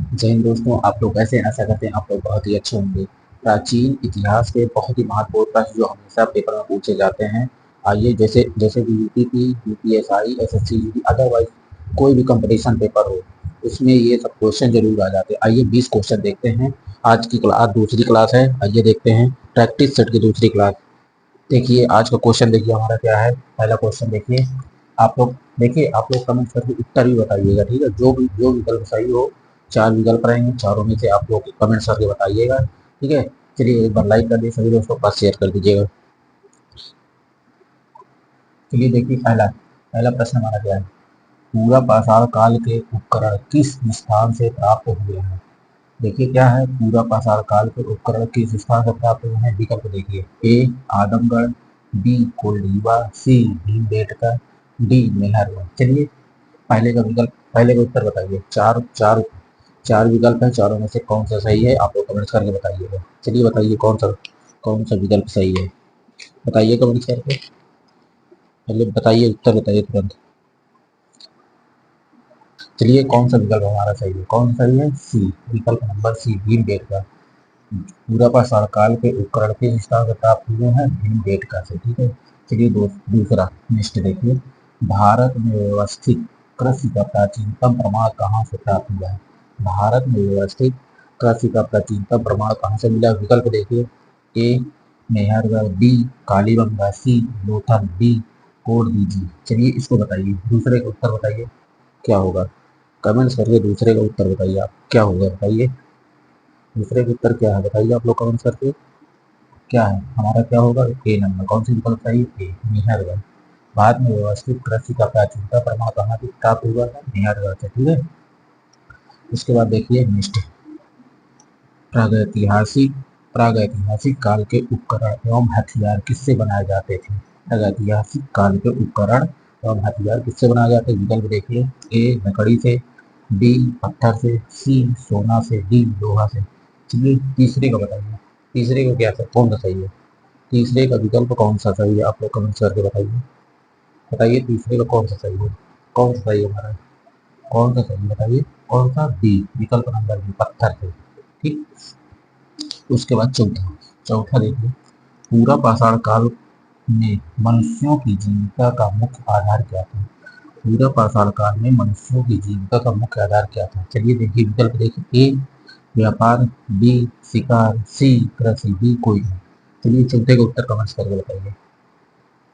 जय हिंद दोस्तों, आप लोग कैसे हैं? आशा करते हैं आप लोग बहुत ही अच्छे होंगे। प्राचीन इतिहास के बहुत ही महत्वपूर्ण प्रश्न जो हमेशा पेपर में पूछे जाते हैं। आइए, जैसे जैसे कि UPP, UPSI, SSC, GD, otherwise कोई भी कंपटीशन पेपर हो, उसमें ये सब क्वेश्चन जरूर आ जाते हैं। आइए 20 क्वेश्चन देखते हैं। आज की क्लास दूसरी क्लास है। आइए देखते हैं प्रैक्टिस सेट की दूसरी क्लास। देखिए आज का क्वेश्चन, देखिए हमारा क्या है। पहला क्वेश्चन देखिए। आप लोग देखिए, आप लोग कमेंट करके उत्तर भी बताइएगा, ठीक है। जो विकल्प सही हो, 4 विकल्प रहेंगे, चारों में से आप लोग कमेंट करके बताइएगा, ठीक है। चलिए एक बार लाइक कर दीजिए, सभी दोस्तों के पास शेयर कर दीजिएगा। चलिए देखिए, पहला पहला प्रश्न हमारा क्या है। पूरा पाषाण काल के उपकरण किस स्थान से प्राप्त हुए हैं? देखिए क्या है, पूरा पाषाण काल के उपकरण किस स्थान से प्राप्त हुए हैं। विकल्प देखिए, ए आदमगढ़, बी कोल्डीवा, सी भीमबेटका, डी मेहरगढ़। चलिए पहले का विकल्प, पहले का उत्तर बताइए। चार चार चार विकल्प है, चारों में से कौन सा सही है आप लोग कमेंट करके बताइएगा। चलिए बताइए कौन सा विकल्प सही है, बताइए कमेंट करके। पहले बताइए, उत्तर बताइए तुरंत। चलिए कौन सा विकल्प हमारा सही है, कौन सही है? सी, विकल्प नंबर सी भीमबेटका। पूरा पाषाण काल के उपकरण किस स्थान से प्राप्त हुए हैं? भीमबेटका से, ठीक है। चलिए दूसरा नेक्स्ट देखिए। भारत में व्यवस्थित कृषि का प्राचीनतम प्रमाण कहाँ से प्राप्त हुआ है? भारत में व्यवस्थित कृषि का प्राचीनतम प्रमाण कहाँ से मिला? विकल्प देखिए, ए मेहरगढ़, बी कालीबंगा, सी लोथल, डी कोड दीजिए। चलिए इसको बताइए, दूसरे का उत्तर बताइए क्या होगा। कमेंट्स करके दूसरे का उत्तर बताइए, आप क्या होगा बताइए। दूसरे का उत्तर क्या है बताइए आप लोग कमेंट्स करके। क्या है हमारा, क्या होगा? ए नंबर, कौन सी विकल्प सही? ए मेहरगढ़। बाद में व्यवस्थित कृषि का प्राचीनता प्रमाण कहाँ से प्राप्त हुआ था? मेहरगढ़ से, ठीक है। उसके बाद देखिए नेक्स्ट, प्रागैतिहासिक प्रागैतिहासिक काल के उपकरण एवं हथियार किससे बनाए जाते थे? प्रागैतिहासिक काल के उपकरण एवं हथियार किससे बनाए जाते? विकल्प देखिए, ए लकड़ी से, बी पत्थर से, सी सोना से, डी लोहा से। चलिए तीसरे का बताइए, तीसरे का क्या कौन सा सही है? तीसरे का विकल्प कौन सा सही है आप लोग कमेंट करके बताइए। बताइए तीसरे का कौन सा सही है, कौन सा सही है हमारा, कौन सा सही बताइए। कौन सा? बी, विकल्प नंबर बी पत्थर से, ठीक। उसके बाद चौथा, चौथा देखिए। पूरा पाषाण काल में मनुष्यों की जीविका का मुख्य आधार क्या था? पूरा पाषाण काल में मनुष्यों की जीविका का मुख्य आधार क्या था? चलिए देखिए विकल्प देखिए, ए व्यापार, बी शिकार, सी कृषि, डी कोई नहीं। चलिए चौथे का उत्तर कमेंट्स करके बताइए।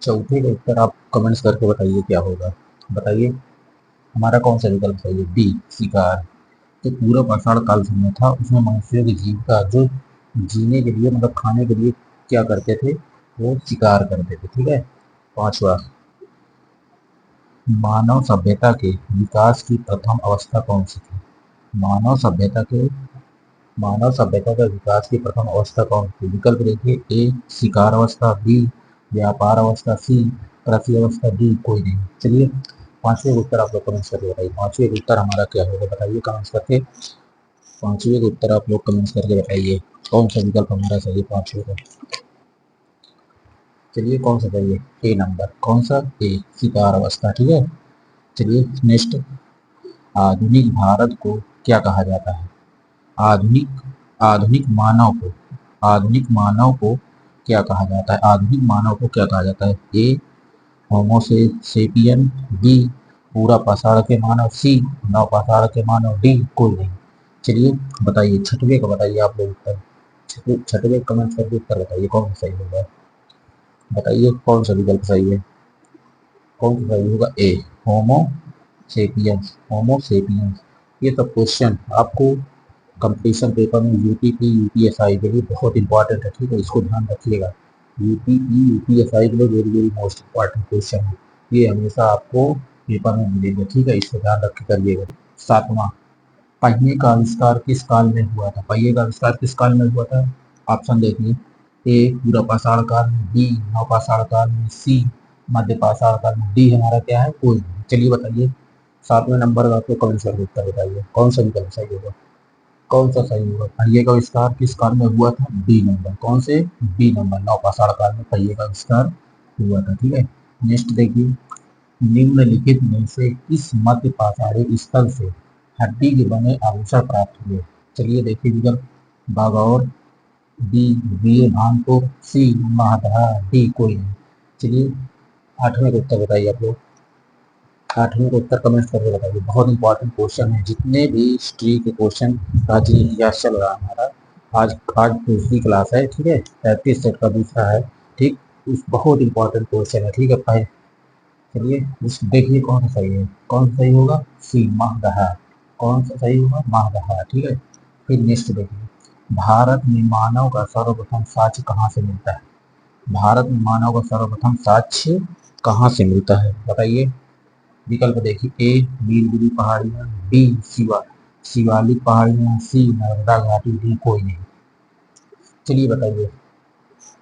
चौथे का उत्तर आप कमेंट्स करके बताइए क्या होगा, बताइए हमारा कौन सा विकल्प सही है? बी शिकार। तो पूरा पाषाण काल समय था, उसमें मनुष्यों की जीविका जो जीने के लिए मतलब खाने के लिए क्या करते थे? वो शिकार करते थे, ठीक है। पांचवा, मानव सभ्यता के विकास की प्रथम अवस्था कौन सी थी? मानव सभ्यता के मानव सभ्यता का विकास की प्रथम अवस्था कौन सी? विकल्प देखिए, ए शिकार अवस्था, बी व्यापार अवस्था, सी कृषि अवस्था, डी कोई नहीं। चलिए पांचवे का उत्तर आप लोग कमेंट्स करके बताइए। पांचवे का उत्तर हमारा क्या होगा बताइए कमेंट्स करके। पांचवे का उत्तर आप लोग कमेंट्स करके बताइए, कौन सा विकल्प हमारा सही है पांचवे का। चलिए कौन सा सही है? ए नंबर, कौन सा? ए शिकार अवस्था, ठीक है। चलिए नेक्स्ट, आधुनिक भारत को क्या कहा जाता है? आधुनिक आधुनिक मानव को आधुनिक मानव को क्या कहा जाता है? आधुनिक मानव को क्या कहा जाता है? ए होमोसेपियन, बी पूरा पाषाण के मानव, सी नव पाषाण के मानव, डी कोई नहीं। चलिए बताइए छठवे का बताइए आप लोग उत्तर। छठवे कमेंट करके उत्तर बताइए कौन सा सही होगा, बताइए कौन सा विकल्प सही है, कौन सा सही होगा? ए होमो सेपियंस, होमो सेपियंस। ये सब क्वेश्चन आपको कंपटीशन पेपर में यूपीपी यूपीएसआई के लिए बहुत इंपॉर्टेंट है, ठीक है। इसको ध्यान रखिएगा, यूपीपी यूपीएसआई के लिए very very most important question है। ये हमेशा आपको पेपर में मिलेगा, ठीक है। इसको ध्यान रख के करिएगा। सातवां, पहिए का आविष्कार किस काल में हुआ था? पहिए का आविष्कार किस काल में हुआ था? ऑप्शन देखिए, ए पूरा पाषाण काल में, बी नवपाषाण काल में, सी मध्य पाषाण काल में, डी हमारा क्या है? कोई नहीं। चलिए बताइए सातवें नंबर का आपको कमेंट करके उत्तर बताइए, कौन सा विकल्प सही होगा, कौन सा सही होगा? पहिए का आविष्कार किस काल में हुआ था? बी नंबर, कौन से? बी नंबर, नवपाषाण काल में पहिए का आविष्कार हुआ था, ठीक है। नेक्स्ट देखिए, निम्नलिखित में से किस मध्य पाषाणी स्थल से हड्डी के बने आभूषण प्राप्त हुए। चलिए देखिए विकल्प, बागौर, बी वीर भानपुर, सी महादहा, डी कोई नहीं। चलिए 8वें का उत्तर बताइए आप लोग। 8वें का उत्तर कमेंट करके बताइए। बहुत इंपॉर्टेंट क्वेश्चन है, जितने भी हिस्ट्री के क्वेश्चन प्राचीन इतिहास चल रहा है हमारा। आज आज दूसरी क्लास है, ठीक है, 35 सेट का दूसरा है, ठीक। उस बहुत इंपॉर्टेंट क्वेश्चन है, ठीक है भाई। चलिए उस देखिए कौन सा सही है, कौन सा सही होगा, सी माहदहा। कौन सा सही होगा, माहदहा, ठीक है। फिर नेक्स्ट देखिए, भारत में मानव का सर्वप्रथम साक्ष्य कहाँ से मिलता है। भारत में मानव का सर्वप्रथम साक्ष्य कहाँ से मिलता है बताइए। विकल्प देखिए, ए नीलगिरी पहाड़ियाँ, बी शिवालिक पहाड़ियाँ, सी नर्मदा घाटी, डी कोई नहीं। चलिए बताइए,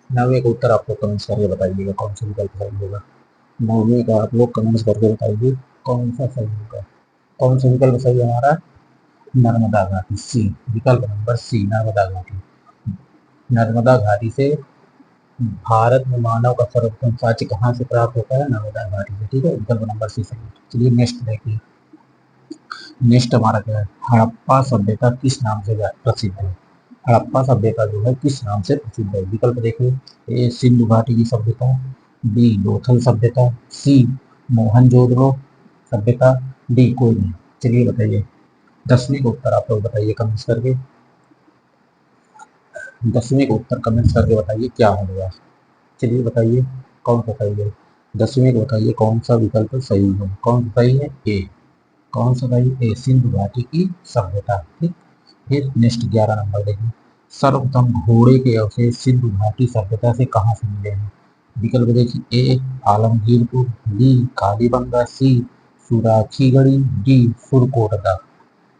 9वें का उत्तर आप लोग कमेंट्स करके बताइएगा कौन सा विकल्प सही होगा। 9वें का आप लोग कमेंट्स करके बताइए कौन सा सही होगा। कौन सा विकल्प सही है हमारा, नर्मदा घाटी, सी। विकल्प नंबर सी, नर्मदा घाटी। नर्मदा घाटी से भारत में मानव का सर्वप्रथम साक्ष्य कहाँ से प्राप्त होता है, नर्मदा घाटी से, ठीक है। विकल्प नंबर सी सही है। चलिए नेक्स्ट देखिए, नेक्स्ट हमारा क्या है, हड़प्पा सभ्यता किस नाम से प्रसिद्ध है। हड़प्पा सभ्यता जो है किस नाम से प्रसिद्ध है। विकल्प देखिए, ए सिंधु घाटी की सभ्यता, बी लोथल सभ्यता, सी मोहनजोदड़ो सभ्यता, डी कोई नहीं। चलिए बताइए, 10वीं का उत्तर आप लोग बताइए कमेंट्स करके। 10वीं का उत्तर कमेंट्स करके बताइए क्या होगा। चलिए बताइए कौन सा सही है। 10वीं को बताइए कौन सा विकल्प सही है। कौन सा सही है, ए। कौन सा भाई, ए सिंधु घाटी की सभ्यता, ठीक। फिर नेक्स्ट 11 नंबर देखिए, सर्वप्रथम घोड़े के अवशेष सिंधु घाटी सभ्यता से कहाँ से मिले हैं। विकल्प देखिए, ए आलमगीरपुर, बी कालीबंगा, सी सुराखीगढ़ी, डी सुरकोटदा।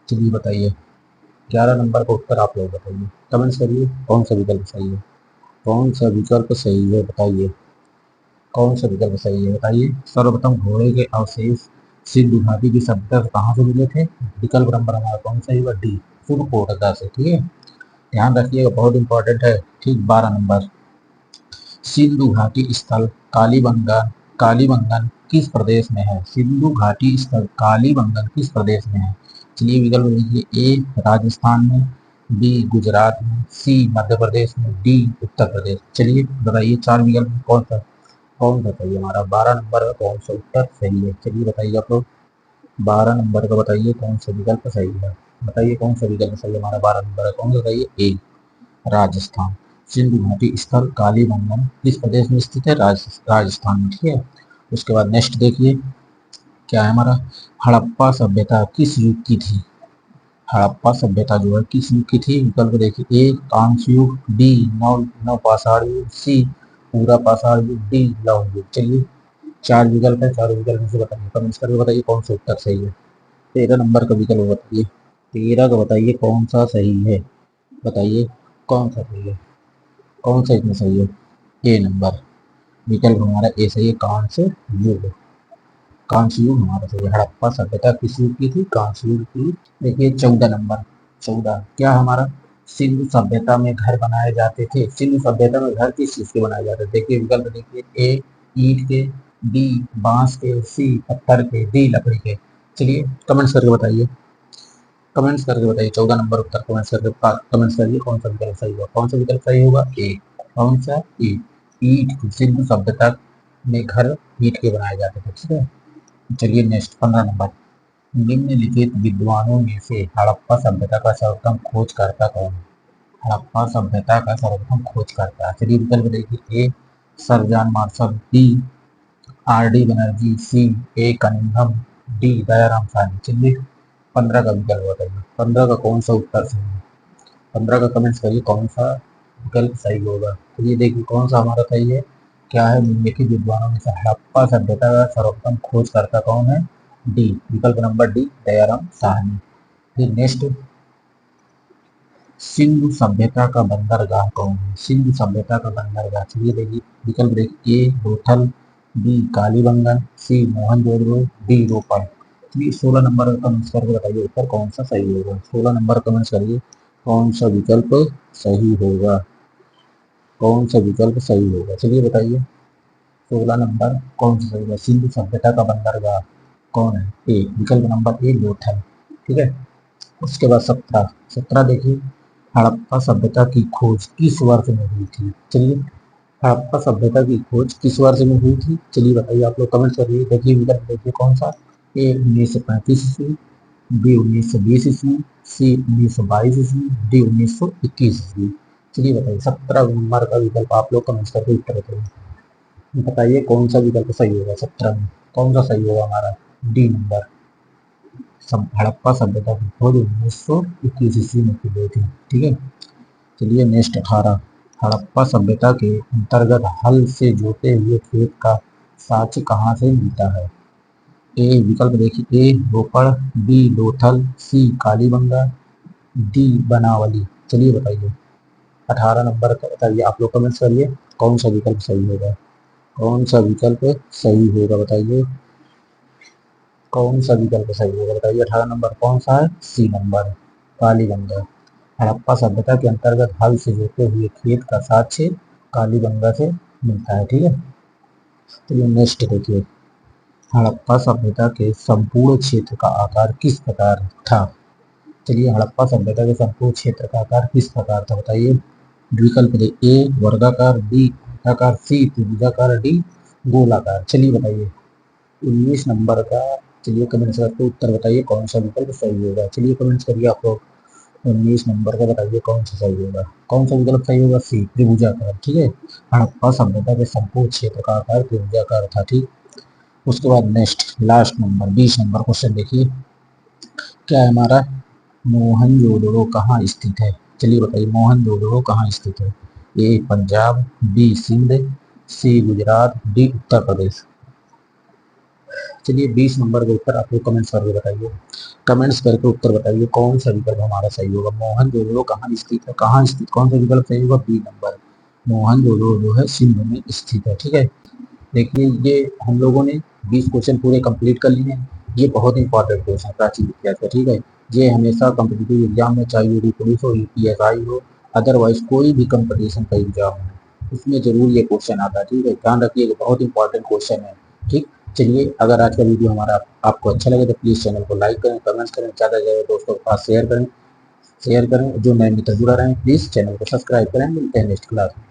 चलिए बताइए, 11 नंबर का उत्तर आप लोग बताइए, कमेंट्स करिए कौन सा विकल्प सही है। कौन सा विकल्प सही है बताइए। कौन सा विकल्प सही है बताइए। सर्वप्रथम घोड़े के अवशेष सिंधु घाटी की सभ्यता से कहाँ से मिले थे। विकल्प नंबर हमारा कौन सा होगा, डी सुरकोटदा से, ठीक है। ध्यान रखिएगा, बहुत इंपॉर्टेंट है, ठीक। 12 नंबर, सिंधु घाटी स्थल कालीबंगन कालीबंगन किस प्रदेश में है। सिंधु घाटी स्थल कालीबंगन किस प्रदेश में है। चलिए विकल्प देखिए, ए राजस्थान में, बी गुजरात में, सी मध्य प्रदेश में, डी उत्तर प्रदेश। चलिए बताइए, 4 विकल्प में कौन सा सही है हमारा। 12 नंबर का कौन सा उत्तर सही है। चलिए बताइए आप लोग, 12 नंबर का बताइए कौन सा विकल्प सही है। बताइए कौन सा विकल्प सही है हमारा। 12 नंबर का कौन सा सही है, ए राजस्थान। सिंधु घाटी स्थल कालीबंगन किस प्रदेश में स्थित है, राजस्थान में, ठीक है। उसके बाद नेक्स्ट देखिए क्या है हमारा, हड़प्पा सभ्यता किस युग की थी। हड़प्पा सभ्यता जो है किस युग की थी। विकल्प देखिए, ए कांस्य युग, बी नव नवपाषाण युग, सी पूरा पाषाण युग, डी लौह युग। चलिए 4 विकल्प है, 4 विकल्प में से बताइए, कमेंट्स करके बताइए कौन सा उत्तर सही है। 13 नंबर का विकल्प बताइए, 13 का बताइए कौन सा सही है। बताइए कौन सा सही है, कौन सा इसमें सही है। ए नंबर, विकल्प हमारा ए सही है, कांस्य युग। कांस्य युग हमारा सही है। हड़प्पा सभ्यता किस युग की थी, कांस्य युग की। देखिए 14 नंबर, 14 क्या हमारा, सिंधु सभ्यता में घर बनाए जाते थे। सिंधु सभ्यता में घर किस चीज के बनाए जाते थे। देखिए विकल्प देखिए, ए ईंट के, बी बांस के, सी पत्थर के, डी लकड़ी के। चलिए कमेंट्स करके बताइए, कमेंट्स करके बताइए 14 नंबर उत्तर कमेंट्स करके कमेंट्स करिए कौन सा विकल्प सही होगा। कौन सा विकल्प सही होगा, ए। कौन सा, ए ईंट, सिंधु सभ्यता में घर ईंट के बनाए जाते थे, ठीक है। चलिए नेक्स्ट 15 नंबर, निम्नलिखित विद्वानों में से हड़प्पा सभ्यता का सर्वप्रथम खोजकर्ता कौन है। हड़प्पा सभ्यता का सर्वप्रथम खोजकर्ता, चलिए विकल्प देखिए, A sir John Marshall, B R D Banerjee, C A Cunningham, D Dayaram Sahni. चलिए 15 का विकल्प बताइए, 15 का कौन सा उत्तर सही है। 15 का कमेंट्स करिए कौन सा विकल्प सही होगा। तो ये देखिए कौन सा हमारा सही है, क्या है, निम्नलिखित विद्वानों में से हड़प्पा सभ्यता का सर्वप्रथम खोजकर्ता कौन है, डी विकल्प नंबर डी दयाराम साहनी। फिर नेक्स्ट, सिंधु सभ्यता का बंदरगाह कौन है। सिंधु सभ्यता का बंदरगाह, चलिए देखिए विकल्प देखिए, ए लोथल, बी कालीबंगन, सी मोहनजोदड़ो, डी रोपड़। चलिए 16 नंबर का कमेंट्स करके बताइए उत्तर कौन सा सही होगा। 16 नंबर कमेंट्स करिए कौन सा विकल्प सही होगा। कौन सा विकल्प सही होगा, चलिए बताइए। 16 नंबर कौन सा सही होगा, सिंधु सभ्यता का बंदरगाह कौन है। ए विकल्प नंबर ए लोथल, ठीक है। उसके बाद 17 देखिए, हड़प्पा सभ्यता की खोज किस वर्ष में हुई थी? चलिए, हड़प्पा सभ्यता की खोज किस वर्ष में हुई थी? चलिए बताइए, आप लोग कमेंट करिए। देखिए विकल्प देखिए कौन सा, ए 1935 ईस्वी, बी 1920 ईस्वी, सी 1922 ईस्वी, डी 1921 ईस्वी। चलिए बताइए, 17 नंबर का विकल्प आप लोग कमेंट करके उत्तर बताइए। बताइए कौन सा विकल्प सही होगा, 17 में कौन सा सही होगा हमारा? डी नंबर, हड़प्पा सभ्यता की खोज 1921 ईस्वी में की गई थी। ठीक है। चलिए नेक्स्ट 18, हड़प्पा सभ्यता के अंतर्गत हल से जोते हुए खेत का साक्ष्य कहाँ से मिलता है? ए विकल्प देखिए, ए रोपड़, बी लोथल, सी कालीबंगा, डी बनावली। चलिए बताइए, 18 नंबर का बताइए, आप लोग कमेंट्स करिए कौन सा विकल्प सही होगा, कौन सा विकल्प सही होगा बताइए, कौन सा विकल्प सही होगा बताइए। 18 नंबर कौन सा है? सी नंबर, कालीबंगा। हड़प्पा सभ्यता के अंतर्गत हल से जोते हुए खेत का साक्ष्य कालीबंगा से मिलता है। ठीक है। तो नेक्स्ट देखिए, हड़प्पा सभ्यता के संपूर्ण क्षेत्र का आकार किस प्रकार था? चलिए, हड़प्पा सभ्यता के संपूर्ण क्षेत्र का आकार किस प्रकार था बताइए। विकल्प दे, ए वर्गाकार, बी आयताकार, सी त्रिभुजाकार, डी गोलाकार। चलिए बताइए 19 नंबर का, चलिए कमेंट्स करके उत्तर बताइए कौन सा विकल्प सही होगा। चलिए कमेंट्स करिए आप लोग, 19 नंबर का बताइए कौन सा सही होगा, कौन सा विकल्प सही होगा? सी त्रिभुजाकार। ठीक है। हड़प्पा सभ्यता के संपूर्ण क्षेत्र का आकार त्रिभुजाकार था। ठीक। उसके बाद next last number 20 number question देखिए, क्या है हमारा? मोहनजोदड़ो कहाँ स्थित है? चलिए बताइए, मोहनजोदड़ो कहाँ स्थित है? ए पंजाब, बी सिंध, सी गुजरात, डी उत्तर प्रदेश। चलिए 20 नंबर के उत्तर आप लोग कमेंट्स करके बताइए, कमेंट्स करके उत्तर बताइए कौन सा विकल्प हमारा सही होगा। मोहनजोदड़ो कहाँ स्थित है, कहाँ स्थित, कौन सा विकल्प सही होगा? बी नंबर, मोहनजोदड़ो जो है सिंध में स्थित है। ठीक है। देखिए ये हम लोगों ने 20 क्वेश्चन पूरे कंप्लीट कर लिए हैं। ये बहुत इंपॉर्टेंट क्वेश्चन प्राचीन इतिहास का। ठीक है। ये हमेशा कम्पिटिटिव एग्जाम में, चाहे यूपी पुलिस हो, यूपीएसआई हो, अदरवाइज कोई भी कंपटीशन का एग्जाम हो, उसमें जरूर ये क्वेश्चन आता है। ठीक है, ध्यान रखिए, बहुत इंपॉर्टेंट क्वेश्चन है। ठीक। चलिए, अगर आज का वीडियो हमारा आपको अच्छा लगे तो प्लीज़ चैनल को लाइक करें, कमेंट्स करें, ज़्यादा से ज़्यादा दोस्तों के पास शेयर करें। जो नए मित्र जुड़ा रहे हैं प्लीज़ चैनल को सब्सक्राइब करें। मिलते हैं नेक्स्ट क्लास में।